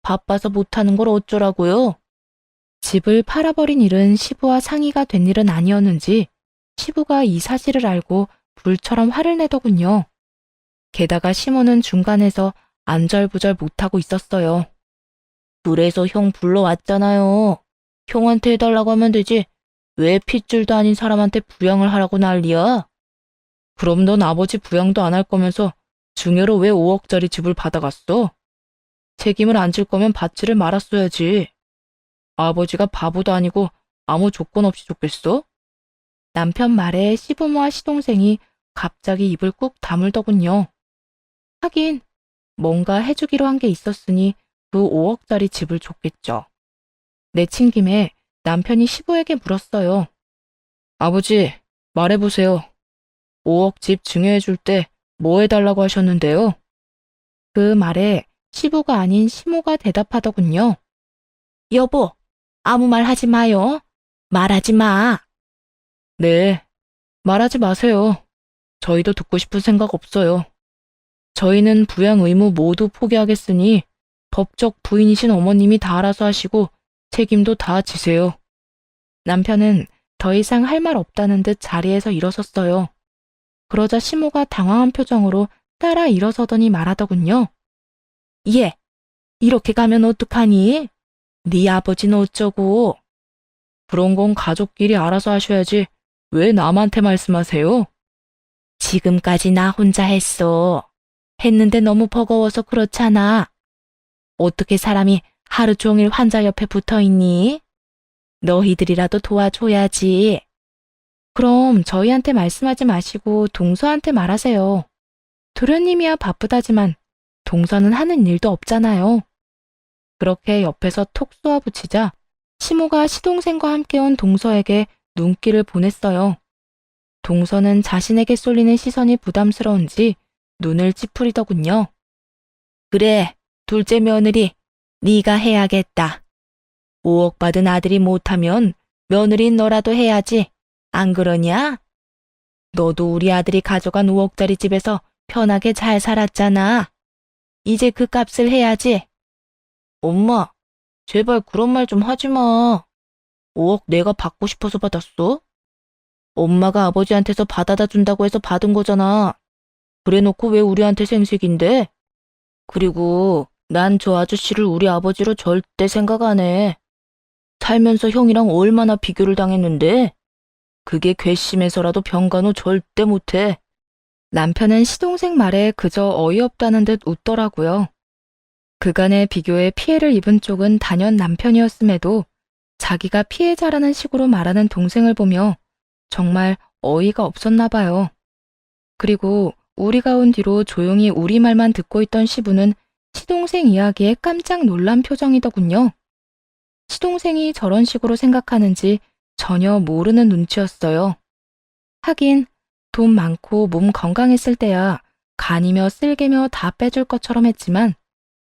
바빠서 못하는 걸 어쩌라고요? 집을 팔아버린 일은 시부와 상의가 된 일은 아니었는지 시부가 이 사실을 알고 불처럼 화를 내더군요. 게다가 시모는 중간에서 안절부절 못하고 있었어요. 그래서 형 불러왔잖아요. 형한테 해달라고 하면 되지. 왜 핏줄도 아닌 사람한테 부양을 하라고 난리야? 그럼 넌 아버지 부양도 안 할 거면서 중요로 왜 5억짜리 집을 받아갔어? 책임을 안 질 거면 받지를 말았어야지. 아버지가 바보도 아니고 아무 조건 없이 줬겠어? 남편 말에 시부모와 시동생이 갑자기 입을 꾹 다물더군요. 하긴 뭔가 해주기로 한 게 있었으니 그 5억짜리 집을 줬겠죠. 내친 김에 남편이 시부에게 물었어요. 아버지, 말해보세요. 5억 집 증여해줄 때 뭐 해달라고 하셨는데요? 그 말에 시부가 아닌 시모가 대답하더군요. 여보, 아무 말 하지 마요. 말하지 마. 네, 말하지 마세요. 저희도 듣고 싶은 생각 없어요. 저희는 부양 의무 모두 포기하겠으니 법적 부인이신 어머님이 다 알아서 하시고 책임도 다 지세요. 남편은 더 이상 할 말 없다는 듯 자리에서 일어섰어요. 그러자 시모가 당황한 표정으로 따라 일어서더니 말하더군요. 얘, 이렇게 가면 어떡하니? 네 아버지는 어쩌고? 그런 건 가족끼리 알아서 하셔야지 왜 남한테 말씀하세요? 지금까지 나 혼자 했어. 했는데 너무 버거워서 그렇잖아. 어떻게 사람이 하루 종일 환자 옆에 붙어 있니? 너희들이라도 도와줘야지. 그럼 저희한테 말씀하지 마시고 동서한테 말하세요. 도련님이야 바쁘다지만 동서는 하는 일도 없잖아요. 그렇게 옆에서 톡 쏘아붙이자 시모가 시동생과 함께 온 동서에게 눈길을 보냈어요. 동서는 자신에게 쏠리는 시선이 부담스러운지 눈을 찌푸리더군요. 그래, 둘째 며느리, 네가 해야겠다. 5억 받은 아들이 못하면 며느리인 너라도 해야지. 안 그러냐? 너도 우리 아들이 가져간 5억짜리 집에서 편하게 잘 살았잖아. 이제 그 값을 해야지. 엄마, 제발 그런 말 좀 하지 마. 5억 내가 받고 싶어서 받았어? 엄마가 아버지한테서 받아다 준다고 해서 받은 거잖아. 그래놓고 왜 우리한테 생색인데? 그리고 난 저 아저씨를 우리 아버지로 절대 생각 안 해. 살면서 형이랑 얼마나 비교를 당했는데? 그게 괘씸해서라도 병간호 절대 못해. 남편은 시동생 말에 그저 어이없다는 듯 웃더라고요. 그간의 비교에 피해를 입은 쪽은 단연 남편이었음에도 자기가 피해자라는 식으로 말하는 동생을 보며 정말 어이가 없었나 봐요. 그리고 우리가 온 뒤로 조용히 우리 말만 듣고 있던 시부는 시동생 이야기에 깜짝 놀란 표정이더군요. 시동생이 저런 식으로 생각하는지 전혀 모르는 눈치였어요. 하긴 돈 많고 몸 건강했을 때야 간이며 쓸개며 다 빼줄 것처럼 했지만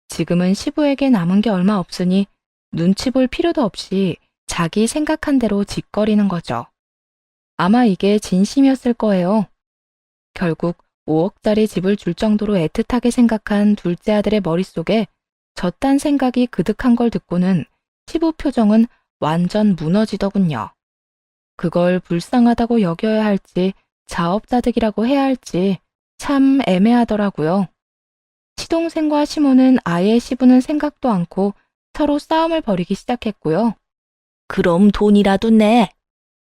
지금은 시부에게 남은 게 얼마 없으니 눈치 볼 필요도 없이 자기 생각한 대로 짓거리는 거죠. 아마 이게 진심이었을 거예요. 결국 5억짜리 집을 줄 정도로 애틋하게 생각한 둘째 아들의 머릿속에 저딴 생각이 그득한 걸 듣고는 시부 표정은 완전 무너지더군요. 그걸 불쌍하다고 여겨야 할지 자업자득이라고 해야 할지 참 애매하더라고요. 시동생과 시모는 아예 시부는 생각도 않고 서로 싸움을 벌이기 시작했고요. 그럼 돈이라도 내.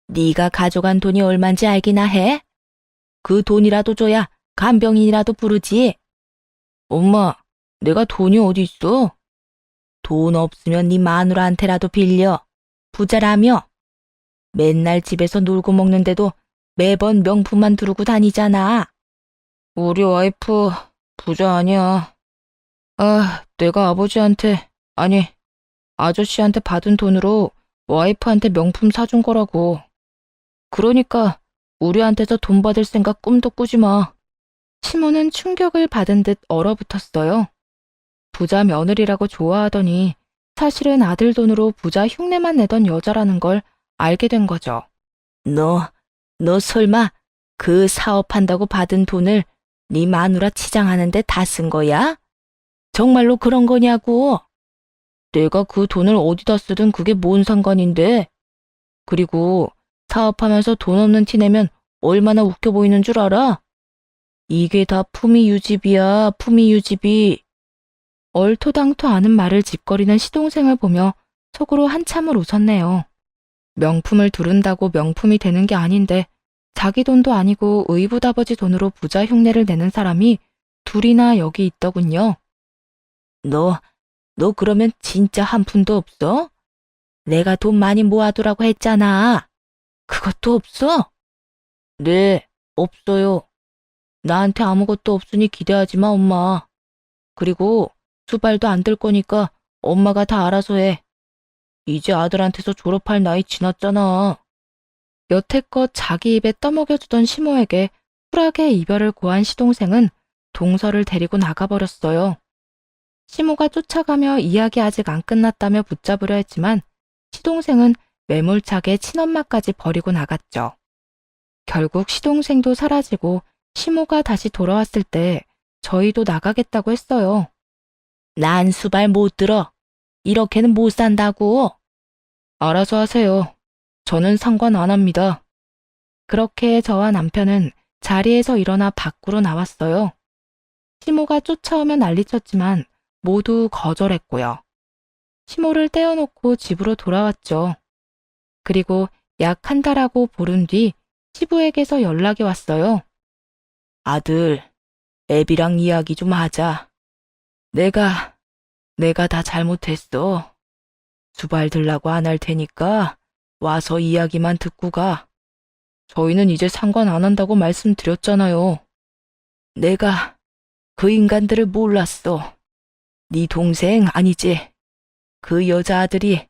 네가 가져간 돈이 얼만지 알기나 해? 그 돈이라도 줘야 간병인이라도 부르지. 엄마, 내가 돈이 어디 있어? 돈 없으면 네 마누라한테라도 빌려. 부자라며. 맨날 집에서 놀고 먹는데도 매번 명품만 두르고 다니잖아. 우리 와이프 부자 아니야. 아, 내가 아버지한테, 아니, 아저씨한테 받은 돈으로 와이프한테 명품 사준 거라고. 그러니까 우리한테서 돈 받을 생각 꿈도 꾸지 마. 시모는 충격을 받은 듯 얼어붙었어요. 부자 며느리라고 좋아하더니 사실은 아들 돈으로 부자 흉내만 내던 여자라는 걸 알게 된 거죠. 너 설마 그 사업한다고 받은 돈을 네 마누라 치장하는데 다 쓴 거야? 정말로 그런 거냐고? 내가 그 돈을 어디다 쓰든 그게 뭔 상관인데? 그리고 사업하면서 돈 없는 티 내면 얼마나 웃겨 보이는 줄 알아? 이게 다 품위 유지비야, 품위 유지비. 얼토당토 않은 말을 짓거리는 시동생을 보며 속으로 한참을 웃었네요. 명품을 두른다고 명품이 되는 게 아닌데 자기 돈도 아니고 의붓아버지 돈으로 부자 흉내를 내는 사람이 둘이나 여기 있더군요. 너 그러면 진짜 한 푼도 없어? 내가 돈 많이 모아두라고 했잖아. 그것도 없어? 네, 없어요. 나한테 아무것도 없으니 기대하지 마, 엄마. 그리고 수발도 안 들 거니까 엄마가 다 알아서 해. 이제 아들한테서 졸업할 나이 지났잖아. 여태껏 자기 입에 떠먹여주던 시모에게 쿨하게 이별을 고한 시동생은 동서를 데리고 나가버렸어요. 시모가 쫓아가며 이야기 아직 안 끝났다며 붙잡으려 했지만 시동생은 매몰차게 친엄마까지 버리고 나갔죠. 결국 시동생도 사라지고 시모가 다시 돌아왔을 때 저희도 나가겠다고 했어요. 난 수발 못 들어. 이렇게는 못 산다고. 알아서 하세요. 저는 상관 안 합니다. 그렇게 저와 남편은 자리에서 일어나 밖으로 나왔어요. 시모가 쫓아오면 난리쳤지만 모두 거절했고요. 시모를 떼어놓고 집으로 돌아왔죠. 그리고 약 한 달하고 보름 뒤 시부에게서 연락이 왔어요. 아들, 애비랑 이야기 좀 하자. 내가 다 잘못했어. 수발 들라고 안 할 테니까 와서 이야기만 듣고 가. 저희는 이제 상관 안 한다고 말씀드렸잖아요. 내가 그 인간들을 몰랐어. 네 동생 아니지? 그 여자아들이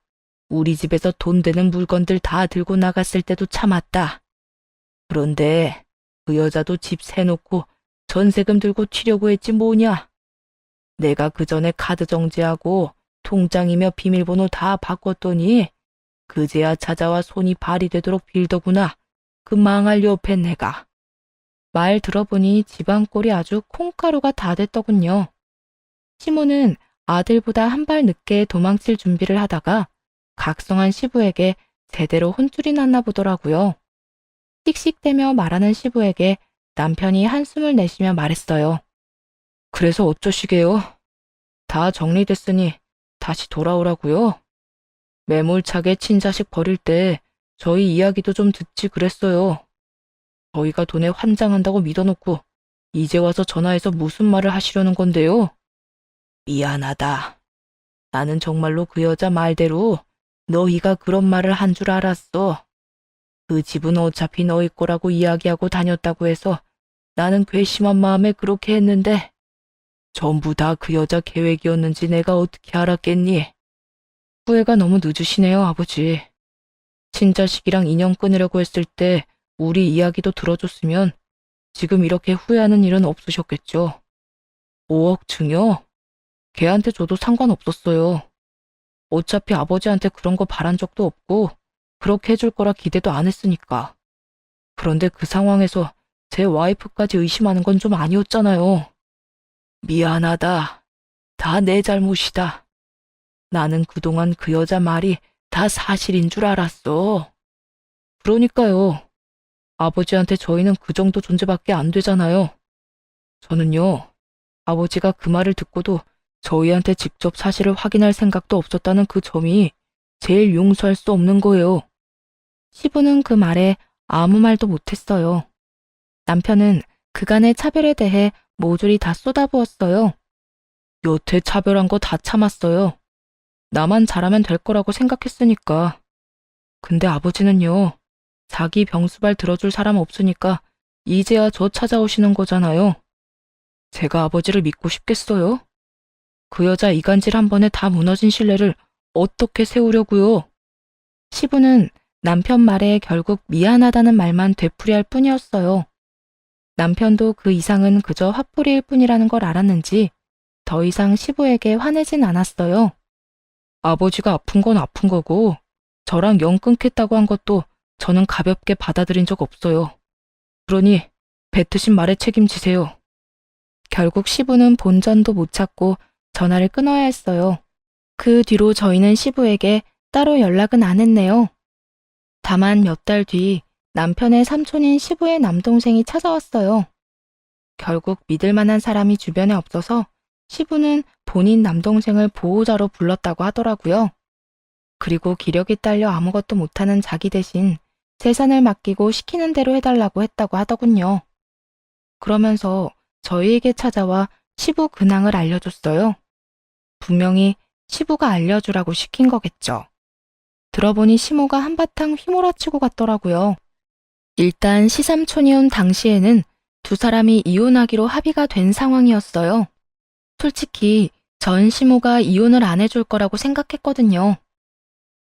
우리 집에서 돈 되는 물건들 다 들고 나갔을 때도 참았다. 그런데 그 여자도 집 세놓고 전세금 들고 튀려고 했지 뭐냐. 내가 그 전에 카드 정지하고 통장이며 비밀번호 다 바꿨더니 그제야 찾아와 손이 발이 되도록 빌더구나. 그 망할 옆에 내가. 말 들어보니 집안 꼴이 아주 콩가루가 다 됐더군요. 시모는 아들보다 한 발 늦게 도망칠 준비를 하다가 각성한 시부에게 제대로 혼쭐이 났나 보더라고요. 씩씩대며 말하는 시부에게 남편이 한숨을 내쉬며 말했어요. 그래서 어쩌시게요? 다 정리됐으니 다시 돌아오라고요? 매몰차게 친자식 버릴 때 저희 이야기도 좀 듣지 그랬어요. 저희가 돈에 환장한다고 믿어놓고 이제 와서 전화해서 무슨 말을 하시려는 건데요? 미안하다. 나는 정말로 그 여자 말대로 너희가 그런 말을 한 줄 알았어. 그 집은 어차피 너희 거라고 이야기하고 다녔다고 해서 나는 괘씸한 마음에 그렇게 했는데 전부 다 그 여자 계획이었는지 내가 어떻게 알았겠니? 후회가 너무 늦으시네요, 아버지. 친자식이랑 인연 끊으려고 했을 때 우리 이야기도 들어줬으면 지금 이렇게 후회하는 일은 없으셨겠죠. 5억 증여? 걔한테 줘도 상관없었어요. 어차피 아버지한테 그런 거 바란 적도 없고 그렇게 해줄 거라 기대도 안 했으니까. 그런데 그 상황에서 제 와이프까지 의심하는 건 좀 아니었잖아요. 미안하다. 다 내 잘못이다. 나는 그동안 그 여자 말이 다 사실인 줄 알았어. 그러니까요. 아버지한테 저희는 그 정도 존재밖에 안 되잖아요. 저는요, 아버지가 그 말을 듣고도 저희한테 직접 사실을 확인할 생각도 없었다는 그 점이 제일 용서할 수 없는 거예요. 시부는 그 말에 아무 말도 못했어요. 남편은 그간의 차별에 대해 모조리 다 쏟아부었어요. 여태 차별한 거 다 참았어요. 나만 잘하면 될 거라고 생각했으니까. 근데 아버지는요, 자기 병수발 들어줄 사람 없으니까 이제야 저 찾아오시는 거잖아요. 제가 아버지를 믿고 싶겠어요? 그 여자 이간질 한 번에 다 무너진 신뢰를 어떻게 세우려고요? 시부는 남편 말에 결국 미안하다는 말만 되풀이할 뿐이었어요. 남편도 그 이상은 그저 화풀이일 뿐이라는 걸 알았는지 더 이상 시부에게 화내진 않았어요. 아버지가 아픈 건 아픈 거고 저랑 영 끊겠다고 한 것도 저는 가볍게 받아들인 적 없어요. 그러니 뱉으신 말에 책임지세요. 결국 시부는 본전도 못 찾고 전화를 끊어야 했어요. 그 뒤로 저희는 시부에게 따로 연락은 안 했네요. 다만 몇 달 뒤 남편의 삼촌인 시부의 남동생이 찾아왔어요. 결국 믿을 만한 사람이 주변에 없어서 시부는 본인 남동생을 보호자로 불렀다고 하더라고요. 그리고 기력이 딸려 아무것도 못하는 자기 대신 재산을 맡기고 시키는 대로 해달라고 했다고 하더군요. 그러면서 저희에게 찾아와 시부 근황을 알려줬어요. 분명히 시부가 알려주라고 시킨 거겠죠. 들어보니 시모가 한바탕 휘몰아치고 갔더라고요. 일단 시삼촌이 온 당시에는 두 사람이 이혼하기로 합의가 된 상황이었어요. 솔직히 전 시모가 이혼을 안 해줄 거라고 생각했거든요.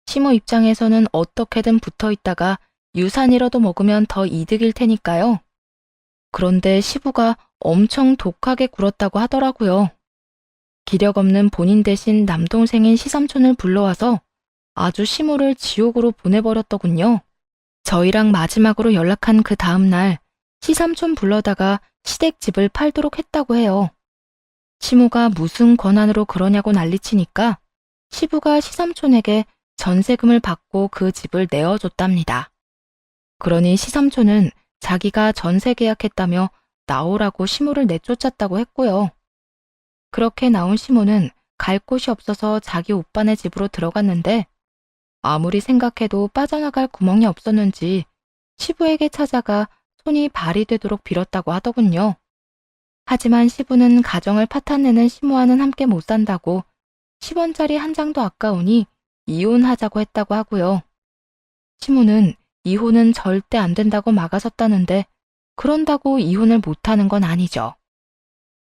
시모 입장에서는 어떻게든 붙어 있다가 유산이라도 먹으면 더 이득일 테니까요. 그런데 시부가 엄청 독하게 굴었다고 하더라고요. 기력 없는 본인 대신 남동생인 시삼촌을 불러와서 아주 시모를 지옥으로 보내버렸더군요. 저희랑 마지막으로 연락한 그 다음날 시삼촌 불러다가 시댁집을 팔도록 했다고 해요. 시모가 무슨 권한으로 그러냐고 난리치니까 시부가 시삼촌에게 전세금을 받고 그 집을 내어줬답니다. 그러니 시삼촌은 자기가 전세 계약했다며 나오라고 시모를 내쫓았다고 했고요. 그렇게 나온 시모는 갈 곳이 없어서 자기 오빠네 집으로 들어갔는데 아무리 생각해도 빠져나갈 구멍이 없었는지 시부에게 찾아가 손이 발이 되도록 빌었다고 하더군요. 하지만 시부는 가정을 파탄내는 시모와는 함께 못 산다고 10원짜리 한 장도 아까우니 이혼하자고 했다고 하고요. 시모는 이혼은 절대 안 된다고 막아섰다는데 그런다고 이혼을 못하는 건 아니죠.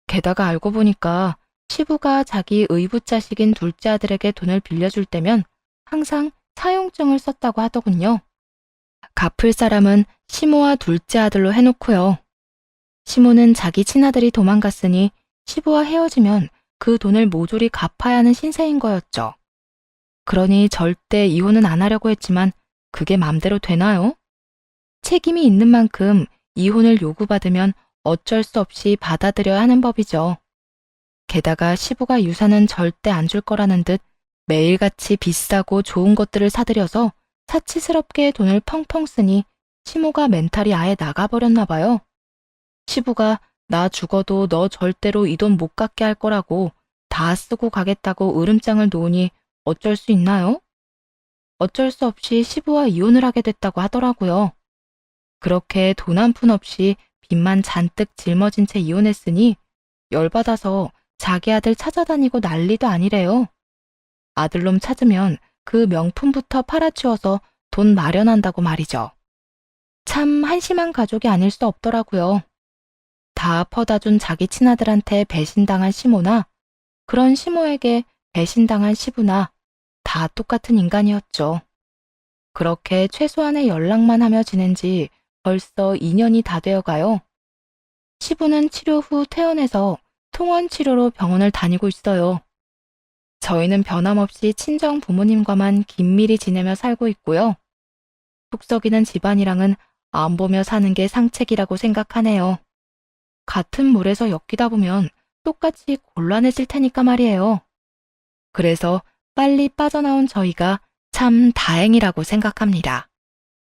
게다가 알고 보니까 시부가 자기 의붓자식인 둘째 아들에게 돈을 빌려줄 때면 항상 사용증을 썼다고 하더군요. 갚을 사람은 시모와 둘째 아들로 해놓고요. 시모는 자기 친아들이 도망갔으니 시부와 헤어지면 그 돈을 모조리 갚아야 하는 신세인 거였죠. 그러니 절대 이혼은 안 하려고 했지만 그게 맘대로 되나요? 책임이 있는 만큼 이혼을 요구받으면 어쩔 수 없이 받아들여야 하는 법이죠. 게다가 시부가 유산은 절대 안 줄 거라는 듯 매일같이 비싸고 좋은 것들을 사들여서 사치스럽게 돈을 펑펑 쓰니 시모가 멘탈이 아예 나가버렸나 봐요. 시부가 나 죽어도 너 절대로 이 돈 못 갚게 할 거라고 다 쓰고 가겠다고 으름장을 놓으니 어쩔 수 있나요? 어쩔 수 없이 시부와 이혼을 하게 됐다고 하더라고요. 그렇게 돈 한 푼 없이 빚만 잔뜩 짊어진 채 이혼했으니 열받아서 자기 아들 찾아다니고 난리도 아니래요. 아들놈 찾으면 그 명품부터 팔아치워서 돈 마련한다고 말이죠. 참 한심한 가족이 아닐 수 없더라고요. 다 퍼다 준 자기 친아들한테 배신당한 시모나 그런 시모에게 배신당한 시부나 다 똑같은 인간이었죠. 그렇게 최소한의 연락만 하며 지낸 지 벌써 2년이 다 되어가요. 시부는 치료 후 퇴원해서 통원 치료로 병원을 다니고 있어요. 저희는 변함없이 친정 부모님과만 긴밀히 지내며 살고 있고요. 속 썩이는 집안이랑은 안 보며 사는 게 상책이라고 생각하네요. 같은 물에서 엮이다 보면 똑같이 곤란해질 테니까 말이에요. 그래서 빨리 빠져나온 저희가 참 다행이라고 생각합니다.